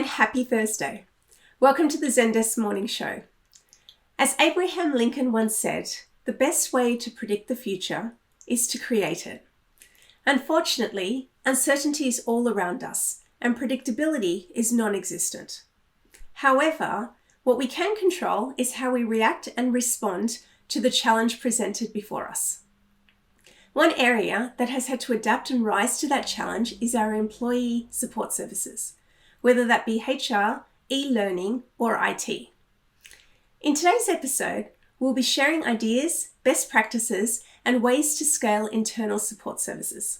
and happy Thursday. Welcome to the Zendesk Morning Show. As Abraham Lincoln once said, the best way to predict the future is to create it. Unfortunately, uncertainty is all around us and predictability is non-existent. However, what we can control is how we react and respond to the challenge presented before us. One area that has had to adapt and rise to that challenge is our employee support services, whether that be HR, e-learning, or IT. In today's episode, we'll be sharing ideas, best practices, and ways to scale internal support services.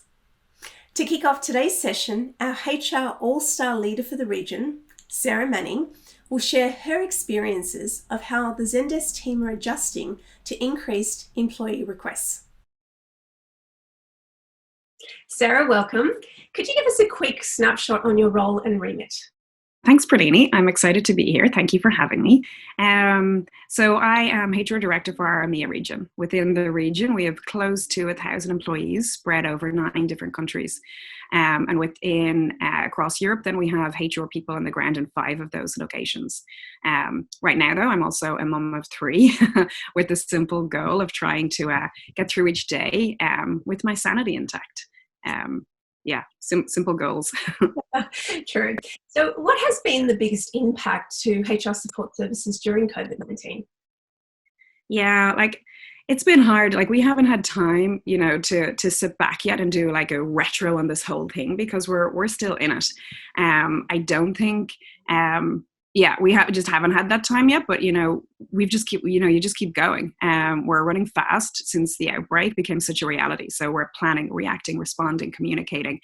To kick off today's session, our HR All-Star Leader for the region, Sarah Manning, will share her experiences of how the Zendesk team are adjusting to increased employee requests. Sarah, welcome. Could you give us a quick snapshot on your role and remit? Thanks, Pradini. I'm excited to be here. Thank you for having me. So I am HR Director for our EMEA region. Within the region, we have close to 1,000 employees spread over 9 different countries. And within across Europe, then we have HR people on the ground in 5 of those locations. Right now, though, I'm also a mum of 3 with the simple goal of trying to get through each day with my sanity intact. Simple goals. True. So what has been the biggest impact to HR support services during COVID-19? Yeah, it's been hard. We haven't had time, to sit back yet and do a retro on this whole thing because we're still in it. I don't think we just haven't had that time yet, but you just keep going. We're running fast since the outbreak became such a reality. So we're planning, reacting, responding, communicating.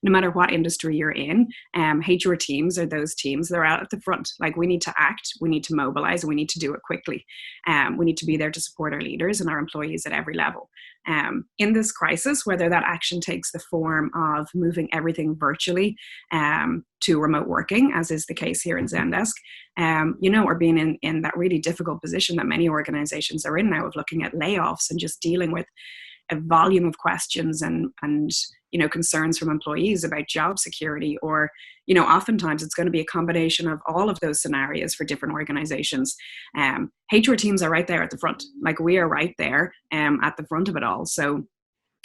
No matter what industry you're in, HR teams are those teams that are out at the front. We need to act, we need to mobilize, and we need to do it quickly. We need to be there to support our leaders and our employees at every level. In this crisis, whether that action takes the form of moving everything virtually to remote working, as is the case here in Zendesk, or being in that really difficult position that many organizations are in now of looking at layoffs and just dealing with a volume of questions and concerns from employees about job security, or oftentimes it's going to be a combination of all of those scenarios for different organizations. HR teams are right there at the front. We are right there at the front of it all. So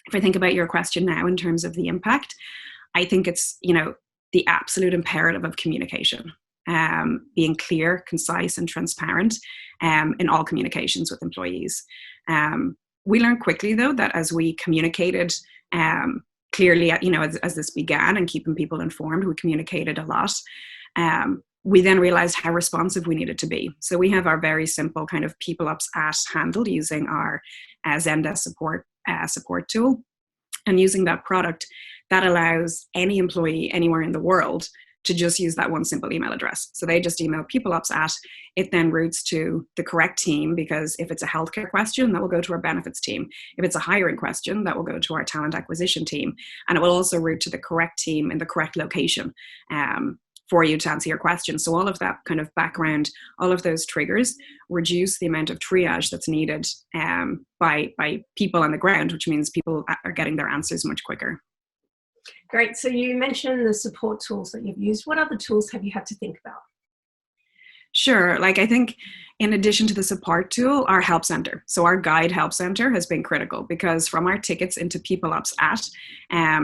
if I think about your question now in terms of the impact, I think it's the absolute imperative of communication. Being clear, concise, and transparent in all communications with employees. We learned quickly, though, that as we communicated clearly, as this began and keeping people informed, we communicated a lot. We then realized how responsive we needed to be. So we have our very simple kind of people ops at handle using our Zendesk support tool. And using that product, that allows any employee anywhere in the world to just use that one simple email address. So they just email peopleops at, it then routes to the correct team, because if it's a healthcare question, that will go to our benefits team. If it's a hiring question, that will go to our talent acquisition team. And it will also route to the correct team in the correct location for you to answer your question. So all of that kind of background, all of those triggers reduce the amount of triage that's needed by people on the ground, which means people are getting their answers much quicker. Great. So you mentioned the support tools that you've used. What other tools have you had to think about? Sure. I think in addition to the support tool, our help center. So our guide help center has been critical, because from our tickets into peopleops at,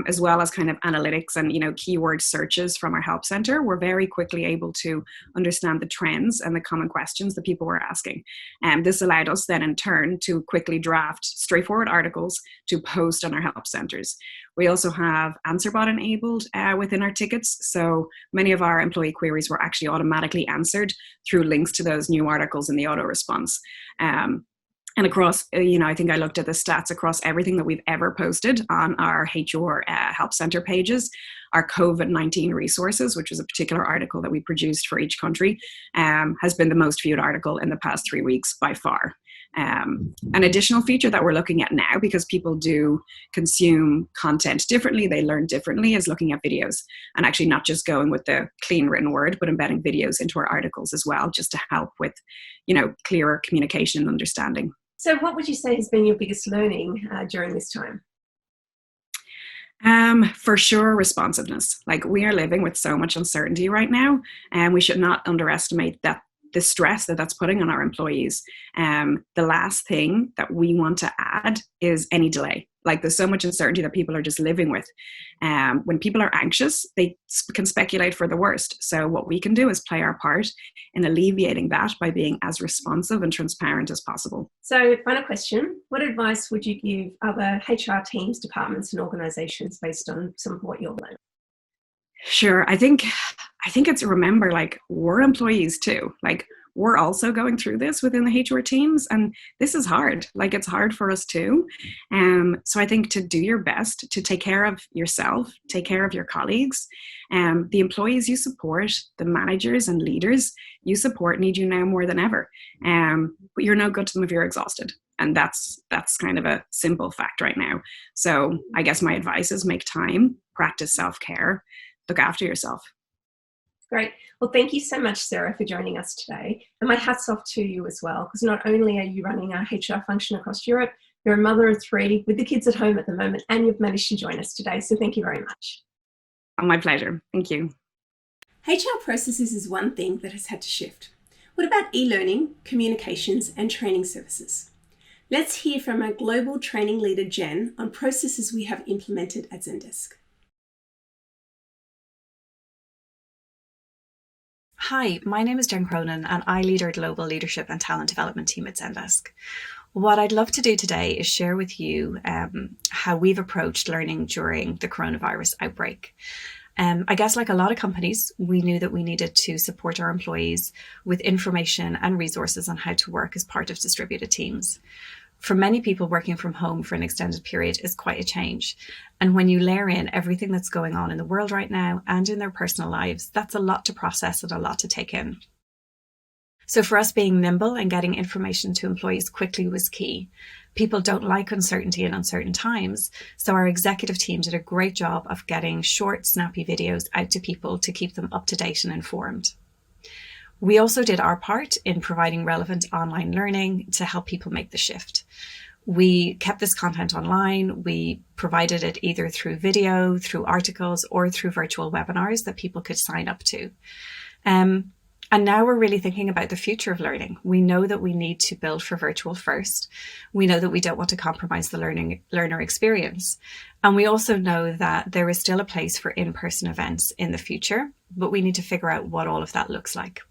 as well as kind of analytics and, keyword searches from our help center, we're very quickly able to understand the trends and the common questions that people were asking. And this allowed us then in turn to quickly draft straightforward articles to post on our help centers. We also have AnswerBot enabled within our tickets. So many of our employee queries were actually automatically answered through links to those new articles in the auto response. And across, I think I looked at the stats across everything that we've ever posted on our HR Help Center pages. Our COVID-19 resources, which was a particular article that we produced for each country, has been the most viewed article in the past 3 weeks by far. An additional feature that we're looking at now, because people do consume content differently, they learn differently, is looking at videos, and actually not just going with the clean written word, but embedding videos into our articles as well, just to help with, clearer communication and understanding. So what would you say has been your biggest learning during this time? For sure, responsiveness. Like, we are living with so much uncertainty right now, and we should not underestimate that the stress that that's putting on our employees. The last thing that we want to add is any delay. Like, there's so much uncertainty that people are just living with. When people are anxious, they can speculate for the worst. So what we can do is play our part in alleviating that by being as responsive and transparent as possible. So, final question, what advice would you give other HR teams, departments and organisations based on some of what you're learning? Sure. I think it's, remember, like, we're employees too. Like, we're also going through this within the HR teams, and this is hard. Like, it's hard for us too. So I think to do your best to take care of yourself, take care of your colleagues, the employees you support, the managers and leaders you support need you now more than ever. But you're no good to them if you're exhausted. And that's kind of a simple fact right now. So I guess my advice is make time, practice self-care, look after yourself. Great. Well, thank you so much, Sarah, for joining us today. And my hat's off to you as well, because not only are you running our HR function across Europe, you're a mother of 3 with the kids at home at the moment, and you've managed to join us today. So thank you very much. Oh, my pleasure. Thank you. HR processes is one thing that has had to shift. What about e-learning, communications, and training services? Let's hear from our global training leader, Jen, on processes we have implemented at Zendesk. Hi, my name is Jane Cronin and I lead our global leadership and talent development team at Zendesk. What I'd love to do today is share with you how we've approached learning during the coronavirus outbreak. I guess, like a lot of companies, we knew that we needed to support our employees with information and resources on how to work as part of distributed teams. For many people, working from home for an extended period is quite a change. And when you layer in everything that's going on in the world right now and in their personal lives, that's a lot to process and a lot to take in. So for us, being nimble and getting information to employees quickly was key. People don't like uncertainty in uncertain times, so our executive team did a great job of getting short, snappy videos out to people to keep them up to date and informed. We also did our part in providing relevant online learning to help people make the shift. We kept this content online. We provided it either through video, through articles, or through virtual webinars that people could sign up to. And now we're really thinking about the future of learning. We know that we need to build for virtual first. We know that we don't want to compromise the learner experience. And we also know that there is still a place for in-person events in the future, but we need to figure out what all of that looks like.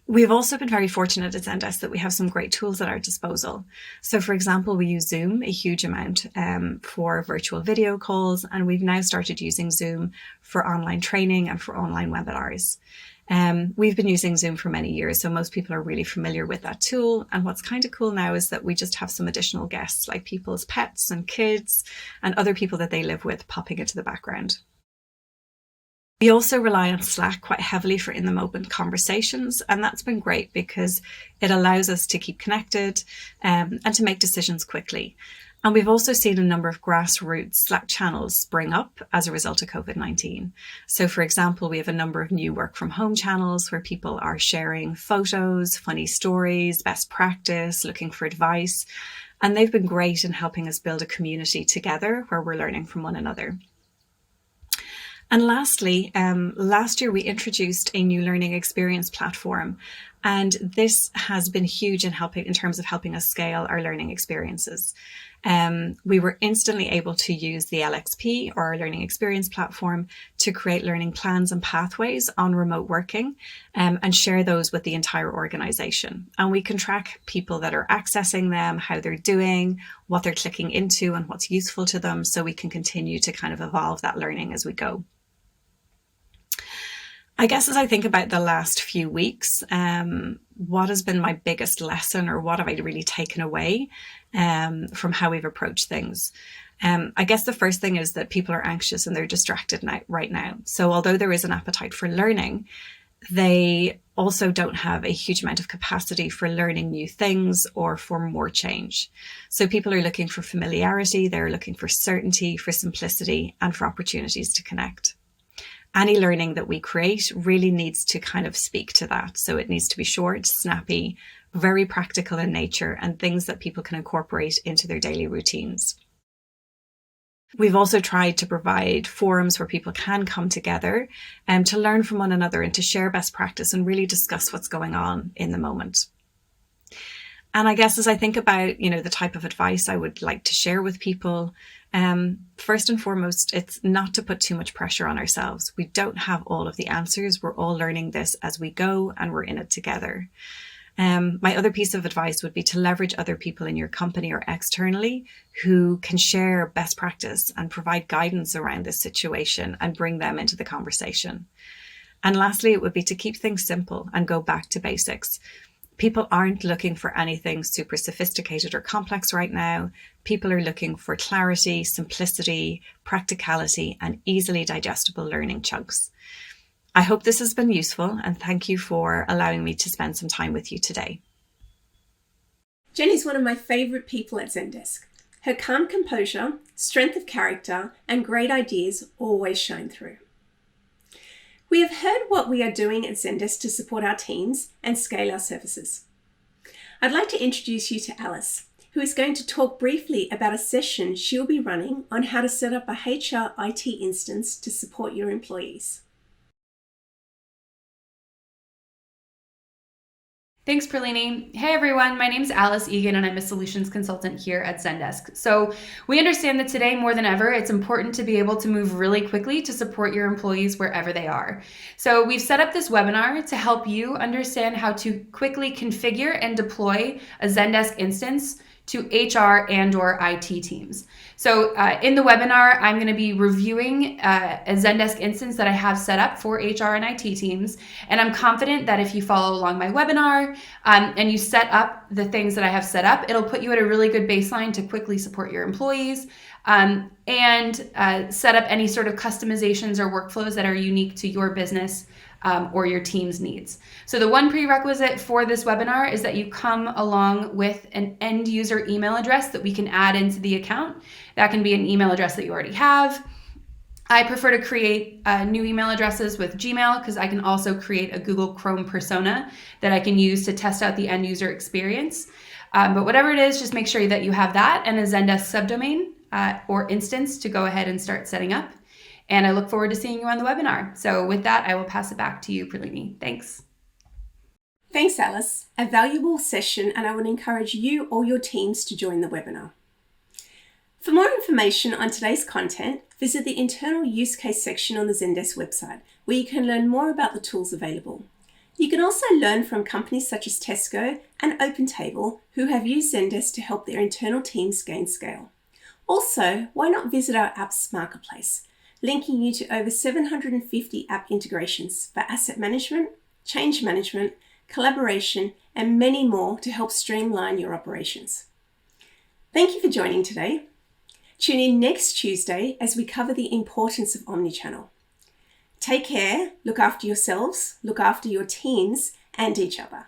We've also been very fortunate at Zendesk that we have some great tools at our disposal. So, for example, we use Zoom a huge amount for virtual video calls, and we've now started using Zoom for online training and for online webinars. We've been using Zoom for many years, so most people are really familiar with that tool. And what's kind of cool now is that we just have some additional guests, like people's pets and kids and other people that they live with, popping into the background. We also rely on Slack quite heavily for in-the-moment conversations, and that's been great because it allows us to keep connected and to make decisions quickly. And we've also seen a number of grassroots Slack channels spring up as a result of COVID-19. So, for example, we have a number of new work from home channels where people are sharing photos, funny stories, best practice, looking for advice. And they've been great in helping us build a community together where we're learning from one another. And lastly, last year we introduced a new learning experience platform, and this has been huge in terms of helping us scale our learning experiences. We were instantly able to use the LXP, or our learning experience platform, to create learning plans and pathways on remote working and share those with the entire organization. And we can track people that are accessing them, how they're doing, what they're clicking into and what's useful to them, so we can continue to kind of evolve that learning as we go. I guess as I think about the last few weeks, what has been my biggest lesson, or what have I really taken away from how we've approached things? I guess the first thing is that people are anxious and they're distracted right now. So although there is an appetite for learning, they also don't have a huge amount of capacity for learning new things or for more change. So people are looking for familiarity, they're looking for certainty, for simplicity, and for opportunities to connect. Any learning that we create really needs to kind of speak to that. So it needs to be short, snappy, very practical in nature, and things that people can incorporate into their daily routines. We've also tried to provide forums where people can come together to learn from one another and to share best practice and really discuss what's going on in the moment. And I guess as I think about, the type of advice I would like to share with people, first and foremost, it's not to put too much pressure on ourselves. We don't have all of the answers. We're all learning this as we go and we're in it together. My other piece of advice would be to leverage other people in your company or externally who can share best practice and provide guidance around this situation and bring them into the conversation. And lastly, it would be to keep things simple and go back to basics. People aren't looking for anything super sophisticated or complex right now. People are looking for clarity, simplicity, practicality, and easily digestible learning chunks. I hope this has been useful, and thank you for allowing me to spend some time with you today. Jenny's one of my favourite people at Zendesk. Her calm composure, strength of character, and great ideas always shine through. We have heard what we are doing at Zendesk to support our teams and scale our services. I'd like to introduce you to Alice, who is going to talk briefly about a session she'll be running on how to set up a HR IT instance to support your employees. Thanks, Perlini. Hey everyone, my name is Alice Egan and I'm a solutions consultant here at Zendesk. So we understand that today more than ever, it's important to be able to move really quickly to support your employees wherever they are. So we've set up this webinar to help you understand how to quickly configure and deploy a Zendesk instance to HR and/or IT teams. So in the webinar, I'm going to be reviewing a Zendesk instance that I have set up for HR and IT teams. And I'm confident that if you follow along my webinar and you set up the things that I have set up, it'll put you at a really good baseline to quickly support your employees and set up any sort of customizations or workflows that are unique to your business or your team's needs. So the one prerequisite for this webinar is that you come along with an end user email address that we can add into the account. That can be an email address that you already have. I prefer to create new email addresses with Gmail because I can also create a Google Chrome persona that I can use to test out the end user experience. But whatever it is, just make sure that you have that and a Zendesk subdomain or instance to go ahead and start setting up. And I look forward to seeing you on the webinar. So with that, I will pass it back to you, Perlini. Thanks. Thanks, Alice. A valuable session, and I would encourage you or your teams to join the webinar. For more information on today's content, visit the internal use case section on the Zendesk website, where you can learn more about the tools available. You can also learn from companies such as Tesco and OpenTable, who have used Zendesk to help their internal teams gain scale. Also, why not visit our apps marketplace, linking you to over 750 app integrations for asset management, change management, collaboration, and many more to help streamline your operations. Thank you for joining today. Tune in next Tuesday as we cover the importance of omnichannel. Take care, look after yourselves, look after your teams and each other.